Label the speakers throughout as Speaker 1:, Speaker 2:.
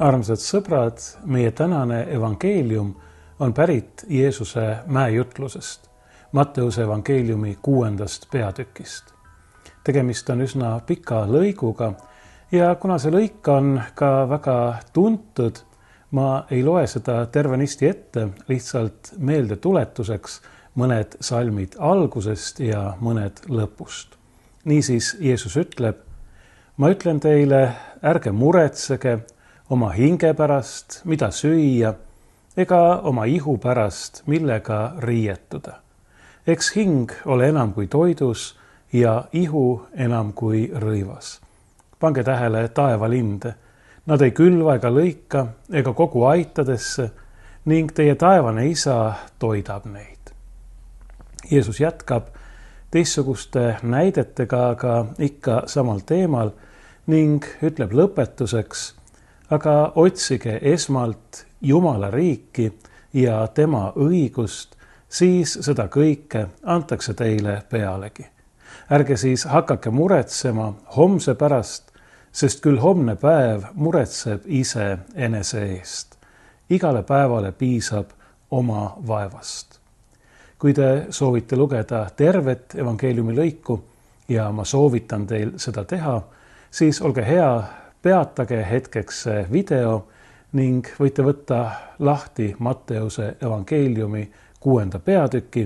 Speaker 1: Armsad sõbrad, meie tänane evangeelium on pärit Jeesuse mäejutlusest, Matteuse evangeeliumi 6. peatükist. Tegemist on üsna pika lõiguga ja kuna see lõik on ka väga tuntud, ma ei loe seda tervenisti ette, lihtsalt meeldetuletuseks mõned salmid algusest ja mõned lõpust. Niisiis Jeesus ütleb: ma ütlen teile, ärge muretsege oma hinge pärast, mida süüa, ega oma ihu pärast, millega riietuda. Eks hing ole enam kui toidus ja ihu enam kui rõivas. Pange tähele taevalinde. Nad ei külva ega lõika ega kogu aitadesse ning teie taevane isa toidab neid. Jeesus jätkab teistsuguste näidetega, aga ikka samal teemal ning ütleb lõpetuseks: aga otsige esmalt Jumala riiki ja tema õigust, siis seda kõike antakse teile pealegi. Ärge siis hakake muretsema homse pärast, sest küll homne päev muretseb ise enese eest. Igale päevale piisab oma vaevast. Kui te soovite lugeda tervet evangeeliumi lõiku ja ma soovitan teil seda teha, siis olge hea, peatage hetkeks see video ning võite võtta lahti Matteuse evangeeliumi 6. peatüki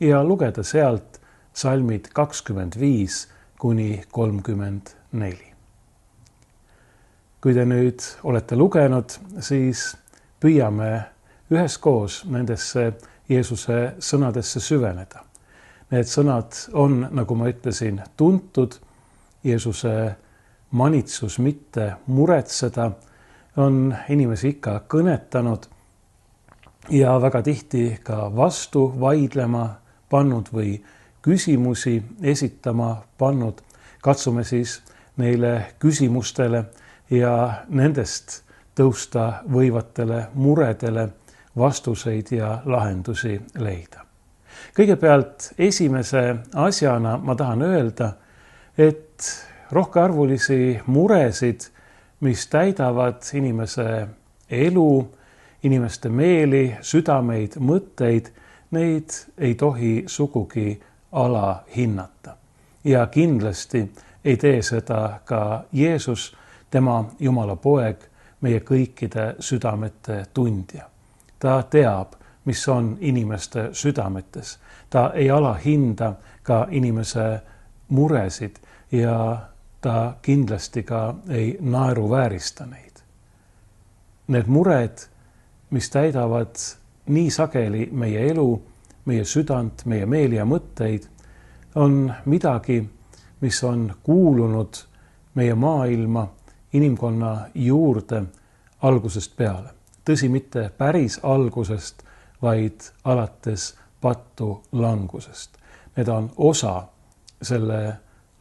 Speaker 1: ja lugeda sealt salmid 25 kuni 34. Kui te nüüd olete lugenud, siis püüame üheskoos nendesse Jeesuse sõnadesse süveneda. Need sõnad on, nagu ma ütlesin, tuntud. Jeesuse manitsus mitte muretseda on inimesi ikka kõnetanud ja väga tihti ka vastu vaidlema pannud või küsimusi esitama pannud. Katsume siis neile küsimustele ja nendest tõusta võivatele muredele vastuseid ja lahendusi leida. Kõigepealt esimese asjana ma tahan öelda, et rohkearvulisi muresid, mis täidavad inimese elu, inimeste meeli, südameid, mõtteid, neid ei tohi sugugi alahinnata. Ja kindlasti ei tee seda ka Jeesus, tema Jumala poeg, meie kõikide südamete tundja. Ta teab, mis on inimeste südametes. Ta ei alahinda ka inimese muresid ja ta kindlasti ka ei naeruväärista neid. Need mured, mis täidavad nii sageli meie elu, meie südant, meie meeli ja mõtteid, on midagi, mis on kuulunud meie maailma, inimkonna juurde algusest peale. Tõsi, mitte päris algusest, vaid alates pattu langusest. Need on osa selle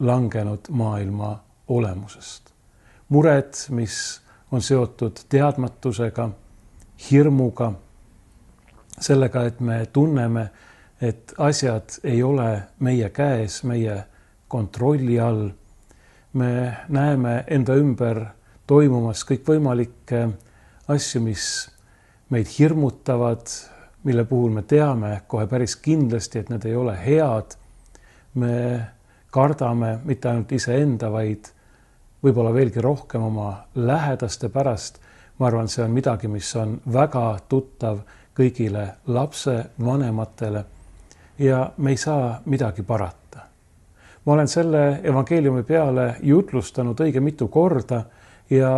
Speaker 1: langenud maailma olemusest. Mured, mis on seotud teadmatusega, hirmuga, sellega, et me tunneme, et asjad ei ole meie käes, meie kontrolli all. Me näeme enda ümber toimumas kõikvõimalikke asju, mis meid hirmutavad, mille puhul me teame kohe päris kindlasti, et need ei ole head. Me kardame mitte ainult iseenda, vaid võib-olla veelgi rohkem oma lähedaste pärast. Ma arvan, see on midagi, mis on väga tuttav kõigile lapse vanematele ja me ei saa midagi parata. Ma olen selle evangeeliumi peale jutlustanud õige mitu korda ja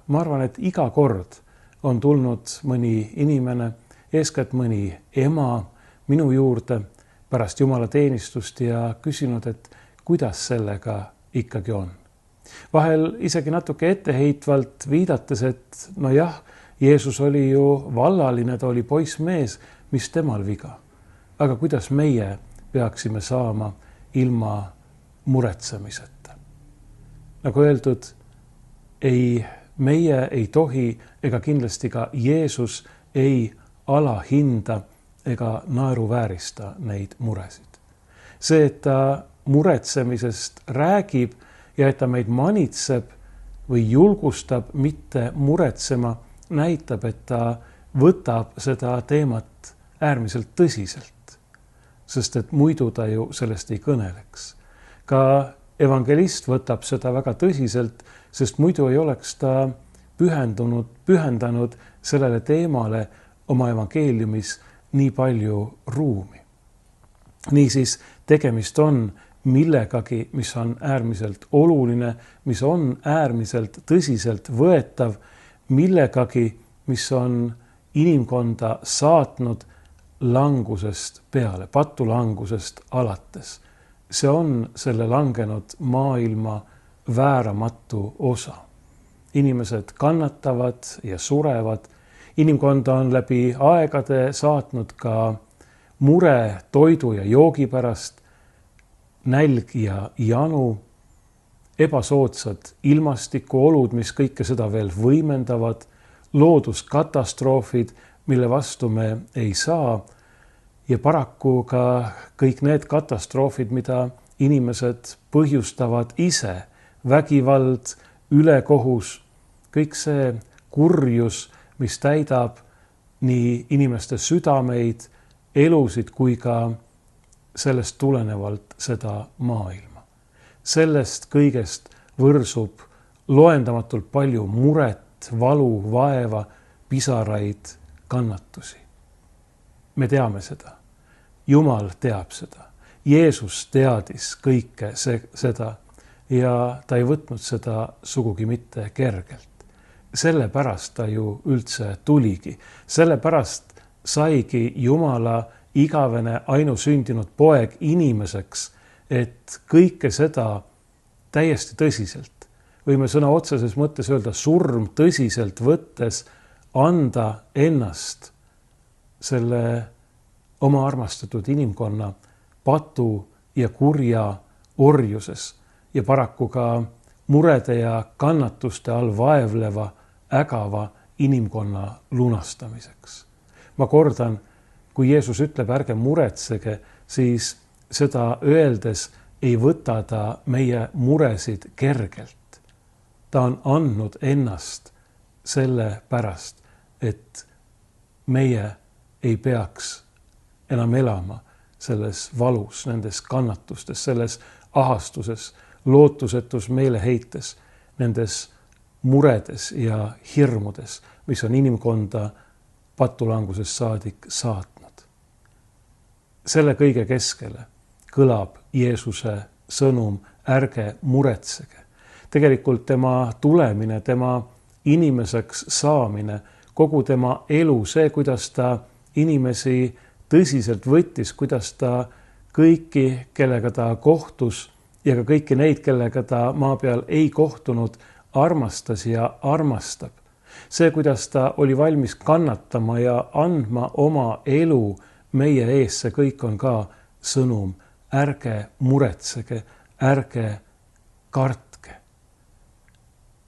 Speaker 1: ma arvan, et iga kord on tulnud mõni inimene, eeskätt mõni ema minu juurde pärast Jumala teenistust ja küsinud, et kuidas sellega ikkagi on. Vahel isegi natuke etteheitvalt viidates, et no jah, Jeesus oli ju vallaline, ta oli poissmees, mis temal viga. Aga kuidas meie peaksime saama ilma muretsemiseta? Nagu öeldud, meie ei tohi ega kindlasti ka Jeesus ei alahinda ega naeruväärista neid muresid. See, et ta muretsemisest räägib ja et ta meid manitseb, või julgustab mitte muretsema, näitab, et ta võtab seda teemat äärmiselt tõsiselt, sest et muidu ta ju sellest ei kõneleks. Ka evangelist võtab seda väga tõsiselt, sest muidu ei oleks ta pühendanud sellele teemale oma evangeeliumis nii palju ruumi. Niisiis tegemist on millegagi, mis on äärmiselt oluline, mis on äärmiselt tõsiselt võetav, millegagi, mis on inimkonda saatnud langusest peale, patulangusest alates. See on selle langenud maailma vääramatu osa. Inimesed kannatavad ja surevad. Inimkonda on läbi aegade saatnud ka mure toidu ja joogi pärast, nälg ja janu, ebasoodsad ilmastikuolud, mis kõike seda veel võimendavad, looduskatastroofid, mille vastu me ei saa, ja paraku ka kõik need katastroofid, mida inimesed põhjustavad ise, vägivald, ülekohus, kõik see kurjus, mis täidab nii inimeste südameid, elusid kui ka sellest tulenevalt seda maailma. Sellest kõigest võrsub loendamatult palju muret, valu, vaeva, pisaraid, kannatusi. Me teame seda. Jumal teab seda. Jeesus teadis kõike seda ja ta ei võtnud seda sugugi mitte kergelt. Sellepärast ta ju üldse tuligi. Sellepärast saigi Jumala igavene ainusündinud poeg inimeseks, et kõike seda täiesti tõsiselt, võime sõna otseses mõttes öelda surm tõsiselt võttes, anda ennast selle oma armastatud inimkonna patu ja kurja orjuses ja paraku ka murede ja kannatuste all vaevleva, ägava inimkonna lunastamiseks. Ma kordan, kui Jeesus ütleb, ärge muretsege, siis seda öeldes ei võta ta meie muresid kergelt. Ta on andnud ennast selle pärast, et meie ei peaks enam elama selles valus, nendes kannatustes, selles ahastuses, lootusetus meeleheites, nendes muredes ja hirmudes, mis on inimkonda patulangusest saadik saatnud. Selle kõige keskele kõlab Jeesuse sõnum, ärge muretsege. Tegelikult tema tulemine, tema inimeseks saamine, kogu tema elu, see, kuidas ta inimesi tõsiselt võttis, kuidas ta kõiki, kellega ta kohtus ja ka kõiki neid, kellega ta maa peal ei kohtunud, armastas ja armastab. See, kuidas ta oli valmis kannatama ja andma oma elu meie ees, see kõik on ka sõnum, ärge muretsege, ärge kartke.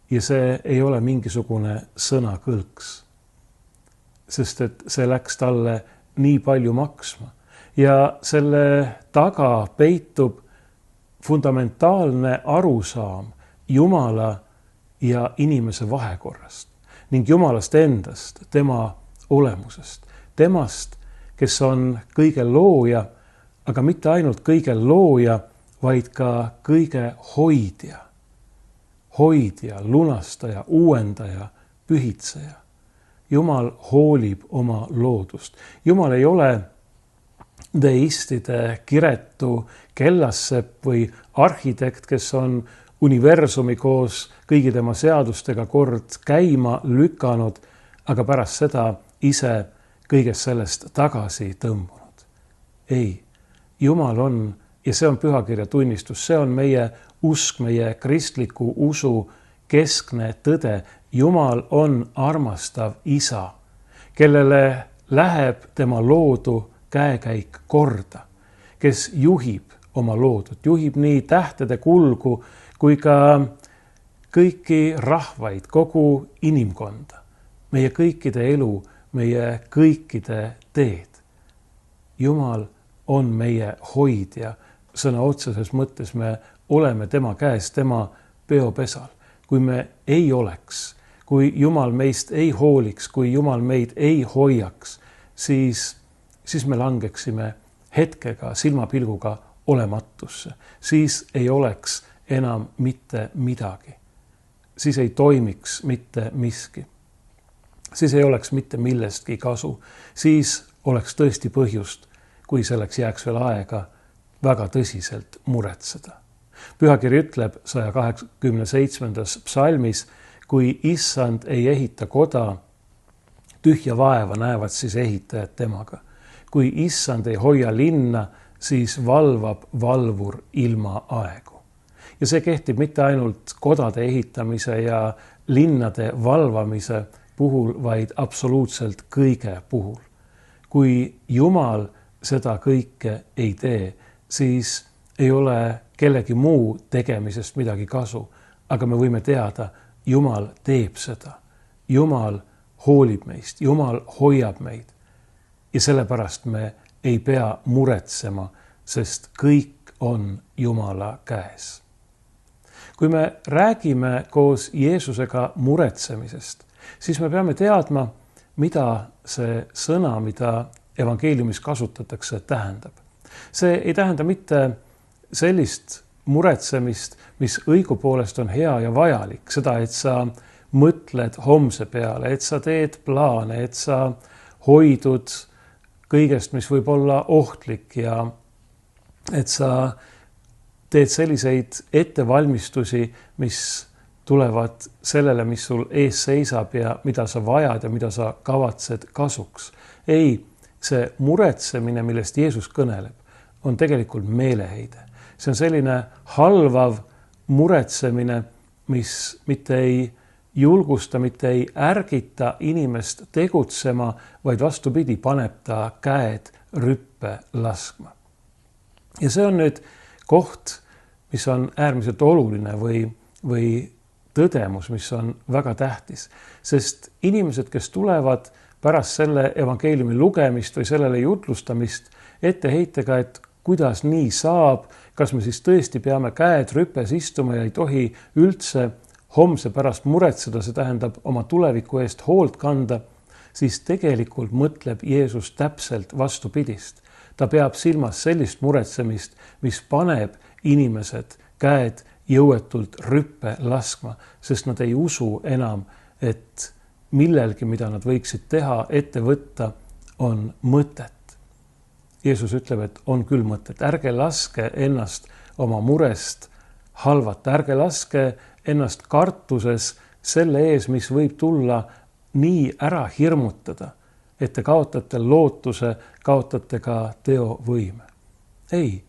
Speaker 1: Ja see ei ole mingisugune sõnakõlks, sest et see läks talle nii palju maksma ja selle taga peitub fundamentaalne arusaam Jumala ja inimese vahekorrast ning Jumalast endast, tema olemusest, temast, kes on kõige looja, aga mitte ainult kõige looja, vaid ka kõige hoidja. Hoidja, lunastaja, uuendaja, pühitseja. Jumal hoolib oma loodust. Jumal ei ole deistide kiretu kellassepp või arhitekt, kes on universumi koos kõigi tema seadustega kord käima lükanud, aga pärast seda ise kõigest sellest tagasi tõmbunud. Ei, Jumal on, ja see on pühakirja tunnistus, see on meie usk, meie kristliku usu keskne tõde. Jumal on armastav isa, kellele läheb tema loodu käekäik korda, kes juhib oma loodut, juhib nii tähtede kulgu kui ka kõiki rahvaid, kogu inimkonda, meie kõikide elu, meie kõikide teed. Jumal on meie hoidja, sõna otseses mõttes me oleme tema käes, tema peopesal. kui me ei oleks, kui Jumal meist ei hooliks, kui Jumal meid ei hoiaks, siis me langeksime hetkega, silmapilguga olematusse. Siis ei oleks enam mitte midagi. Siis ei toimiks mitte miski. Siis ei oleks mitte millestki kasu. Siis oleks tõesti põhjust, kui selleks jääks veel aega, väga tõsiselt muretseda. Pühakiri ütleb 187. psalmis, kui issand ei ehita koda, tühja vaeva näevad siis ehitajad temaga. Kui issand ei hoia linna, siis valvab valvur ilma aegu. Ja see kehtib mitte ainult kodade ehitamise ja linnade valvamise puhul, vaid absoluutselt kõige puhul. Kui Jumal seda kõike ei tee, siis ei ole kellegi muu tegemisest midagi kasu, aga me võime teada, Jumal teeb seda. Jumal hoolib meist, Jumal hoiab meid. Ja sellepärast me ei pea muretsema, sest kõik on Jumala käes. Kui me räägime koos Jeesusega muretsemisest, siis me peame teadma, mida see sõna, mida evangeeliumis kasutatakse, tähendab. See ei tähenda mitte sellist muretsemist, mis õigupoolest on hea ja vajalik. Seda, et sa mõtled homse peale, et sa teed plaane, et sa hoidud kõigest, mis võib olla ohtlik ja et sa teed selliseid ettevalmistusi, mis tulevad sellele, mis sul ees seisab ja mida sa vajad ja mida sa kavatsed kasuks. Ei, see muretsemine, millest Jeesus kõneleb, on tegelikult meeleheide. See on selline halvav muretsemine, mis mitte ei julgusta, mitte ei ärgita inimest tegutsema, vaid vastupidi, paneb ta käed rüppe laskma. Ja see on nüüd koht, mis on äärmiselt oluline või tõdemus, mis on väga tähtis, sest inimesed, kes tulevad pärast selle evangeeliumi lugemist või sellele jutlustamist etteheitega, et kuidas nii saab, kas me siis tõesti peame käed rüpes istuma ja ei tohi üldse homse pärast muretseda, see tähendab oma tuleviku eest hoolt kanda, siis tegelikult mõtleb Jeesus täpselt vastupidist. Ta peab silmas sellist muretsemist, mis paneb inimesed käed jõuetult rüppe laskma, sest nad ei usu enam, et millelgi, mida nad võiksid teha, ette võtta, on mõtet. Jeesus ütleb, et on küll mõtet. Ärge laske ennast oma murest halvata, ärge laske ennast kartuses selle ees, mis võib tulla nii ära hirmutada, et te kaotate lootuse, kaotate ka teovõime. Ei,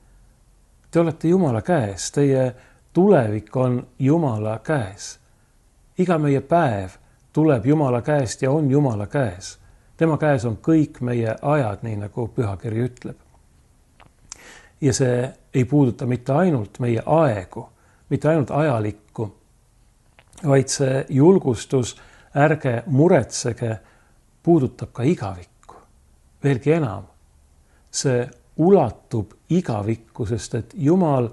Speaker 1: te olete Jumala käes, teie tulevik on Jumala käes. Iga meie päev tuleb Jumala käest ja on Jumala käes. Tema käes on kõik meie ajad, nii nagu pühakiri ütleb. Ja see ei puuduta mitte ainult meie aegu, mitte ainult ajalikku, vaid see julgustus, ärge muretsege, puudutab ka igavikku. Veelgi enam, see ulatub igavikku, sest et Jumal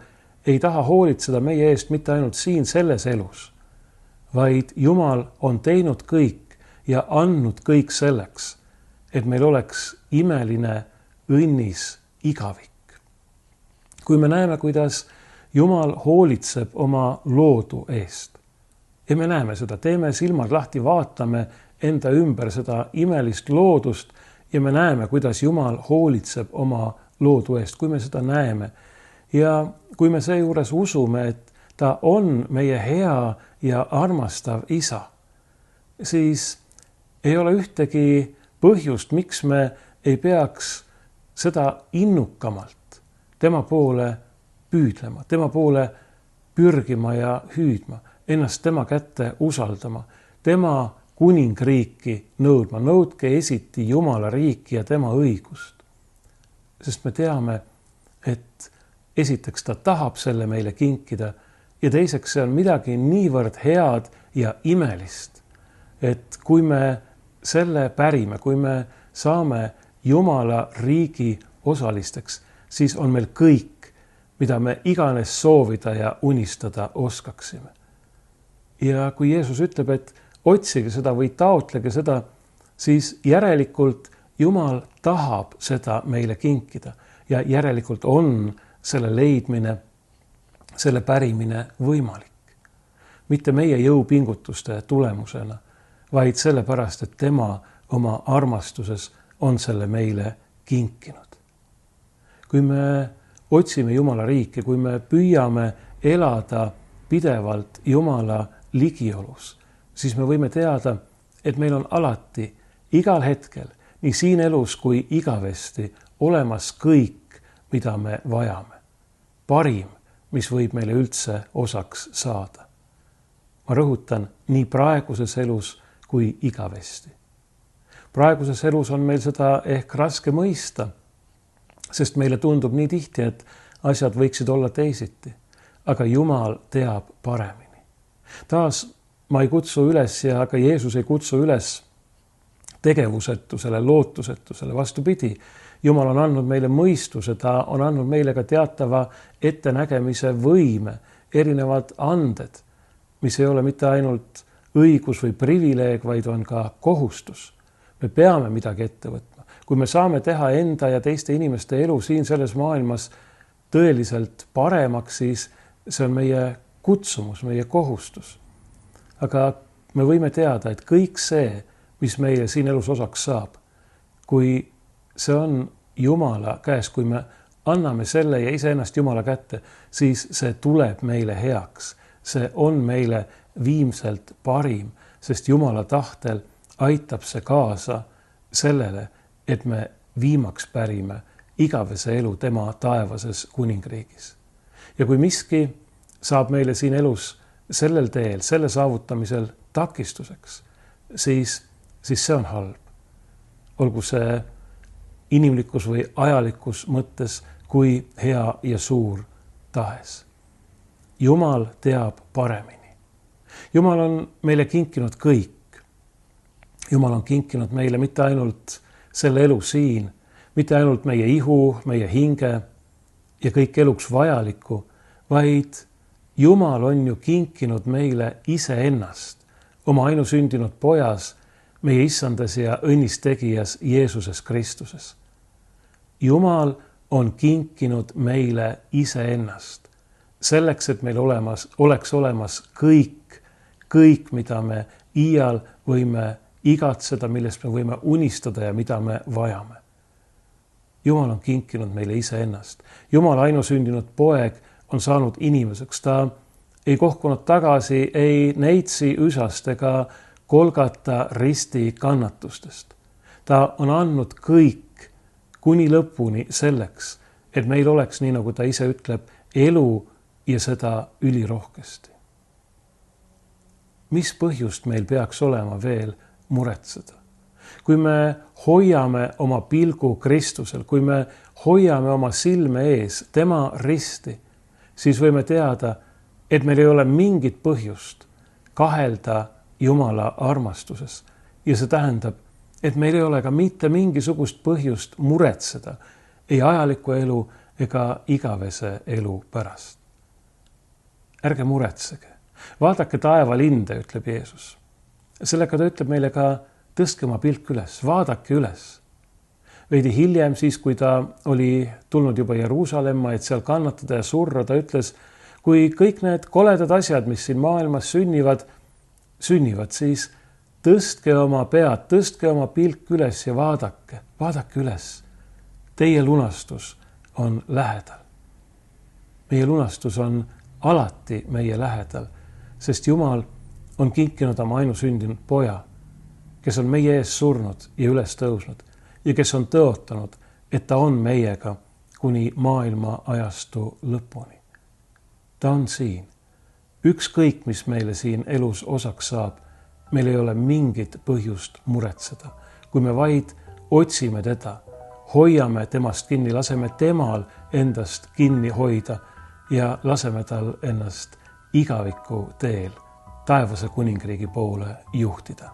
Speaker 1: ei taha hoolitseda meie eest mitte ainult siin selles elus, vaid Jumal on teinud kõik ja andnud kõik selleks, et meil oleks imeline, õnnis igavik. Kui me näeme, kuidas Jumal hoolitseb oma loodu eest ja me näeme seda, teeme silmad lahti, vaatame enda ümber seda imelist loodust ja me näeme, kuidas Jumal hoolitseb oma loodu eest, kui me seda näeme ja kui me seejuures usume, et ta on meie hea ja armastav isa, siis ei ole ühtegi põhjust, miks me ei peaks seda innukamalt tema poole püüdlema, tema poole pürgima ja hüüdma, ennast tema kätte usaldama, tema kuningriiki nõudma. Nõudke esiti Jumala riiki ja tema õigust. Sest me teame, et esiteks ta tahab selle meile kinkida ja teiseks see on midagi niivõrd head ja imelist, et kui me selle pärime, kui me saame Jumala riigi osalisteks, siis on meil kõik, mida me iganes soovida ja unistada oskaksime. Ja kui Jeesus ütleb, et otsige seda või taotlege seda, siis järelikult Jumal tahab seda meile kinkida ja järelikult on selle leidmine, selle pärimine võimalik. Mitte meie jõupingutuste tulemusena, vaid sellepärast, et tema oma armastuses on selle meile kinkinud. Kui me otsime Jumala riiki, kui me püüame elada pidevalt Jumala ligiolus, siis me võime teada, et meil on alati, igal hetkel, nii siin elus kui igavesti olemas kõik, mida me vajame. Parim, mis võib meile üldse osaks saada. Ma rõhutan, nii praeguses elus kui igavesti. Praeguses elus on meil seda ehk raske mõista, sest meile tundub nii tihti, et asjad võiksid olla teisiti, aga Jumal teab paremini. Taas ma ei kutsu üles ja ka Jeesus ei kutsu üles tegevusetusele, lootusetusele, vastupidi. Jumal on andnud meile mõistuse, ta on andnud meile ka teatava ettenägemise võime, erinevad anded, mis ei ole mitte ainult õigus või privileeg, vaid on ka kohustus. Me peame midagi ette võtma. Kui me saame teha enda ja teiste inimeste elu siin selles maailmas tõeliselt paremaks, siis see on meie kutsumus, meie kohustus. Aga me võime teada, et kõik see, mis meile siin elus osaks saab, kui see on Jumala käes, kui me anname selle ja iseennast Jumala kätte, siis see tuleb meile heaks. See on meile viimselt parim, sest Jumala tahtel aitab see kaasa sellele, et me viimaks pärime igavese elu tema taevases kuningriigis. Ja kui miski saab meile siin elus sellel teel, selle saavutamisel takistuseks, siis see on halb. Olgu see inimlikus või ajalikus mõttes kui hea ja suur tahes. Jumal teab paremini. Jumal on meile kinkinud kõik. Jumal on kinkinud meile mitte ainult selle elu siin, mitte ainult meie ihu, meie hinge ja kõik eluks vajalikku, vaid Jumal on ju kinkinud meile iseennast, oma ainusündinud pojas, meie issandas ja õnnistegijas Jeesuses Kristuses. Jumal on kinkinud meile iseennast selleks, et meil oleks olemas kõik, mida me iial võime igatseda, millest me võime unistada ja mida me vajame. Jumal on kinkinud meile iseennast. Jumal ainusündinud poeg on saanud inimeseks. Ta ei kohkunud tagasi ei neitsi üsast ega Golgata risti kannatustest. Ta on andnud kõik kuni lõpuni selleks, et meil oleks, nii nagu ta ise ütleb, elu ja seda ülirohkesti. Mis põhjust meil peaks olema veel muretseda? Kui me hoiame oma pilgu Kristusel, kui me hoiame oma silme ees tema risti, siis võime teada, et meil ei ole mingit põhjust kahelda Jumala armastuses. Ja see tähendab, et meil ei ole ka mitte mingisugust põhjust muretseda ei ajaliku elu ega igavese elu pärast. Ärge muretsege. Vaadake taevalinde, ütleb Jeesus. Sellega ta ütleb meile ka, tõstke oma pilk üles, vaadake üles. Veidi hiljem siis, kui ta oli tulnud juba Jeruusalemma, et seal kannatada ja surra, ta ütles, kui kõik need koledad asjad, mis siin maailmas sünnivad, siis tõstke oma pead, tõstke oma pilk üles ja vaadake üles. Teie lunastus on lähedal. Meie lunastus on alati meie lähedal, sest Jumal on kinkinud oma ainusündinud poja, kes on meie ees surnud ja üles tõusnud ja kes on tõotanud, et ta on meiega kuni maailma ajastu lõpuni. Ta on siin. Ükskõik, mis meile siin elus osaks saab, meil ei ole mingit põhjust muretseda. Kui me vaid otsime teda, hoiame temast kinni, laseme temal endast kinni hoida ja laseme tal ennast igaviku teel taevase kuningriigi poole juhtida.